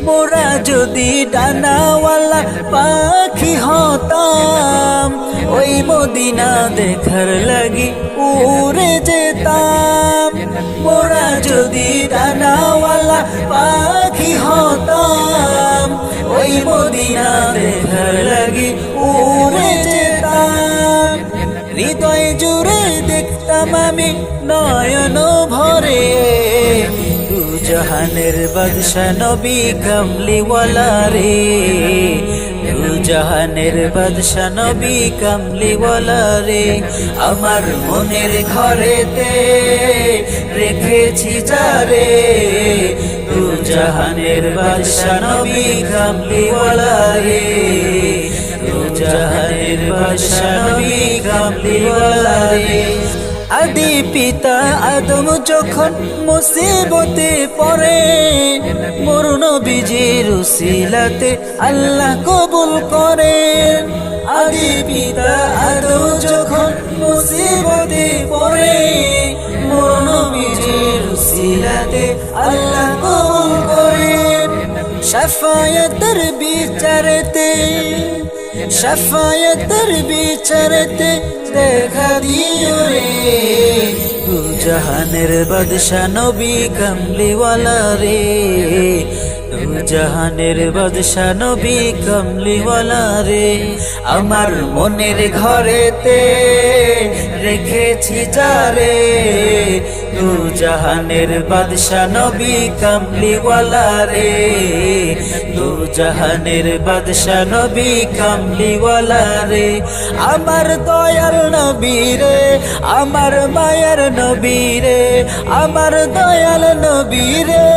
মোরা যদি ডানাওয়ালা পাখি হতাম, ওই মদিনা দেখার লাগি উড়ে যেতাম। মোরা যদি ডানাওয়ালা পাখি হতাম, ওই মদিনা দেখার লাগি উড়ে যেতাম। হৃদয় জুড়ে দেখতাম আমি নয়ন ভরে, দু জাহানের বাদশা নবী কামলিওয়ালা রে। দু জাহানের বাদশা নবী কামলিওয়ালা রে। আমার মনের ঘরেতে রেখেছি যারে, দু জাহানের বাদশা নবী কামলিওয়ালা রে। দু জাহানের বাদশা নবী কামলিওয়ালা রে। আদি পিতা আদম যখন মুসিবতে পড়ে, মোর নবীজির উসিলাতে আল্লাহ কবুল করেন। আদি পিতা আদম যখন মুসিবতে পড়ে, মোর নবীজির উসিলাতে আল্লাহ কবুল করেন। শাফায়াতের বিচারেতে, শাফায়াতের বিচারেতে দেখা দিও রে, দু জাহানের বাদশা নবী কামলিওয়ালা রে। দু জাহানের বাদশা নবী কামলিওয়ালা রে। আমার মনের ঘরেতে রেখেছি যারে, দু জাহানের বাদশা নবী কামলিওয়ালা রে। দু জাহানের বাদশা নবী কামলিওয়ালা রে। আমার দয়ার নবী রে, আমার মায়ের নবী রে, আমার দয়াল নবী রে।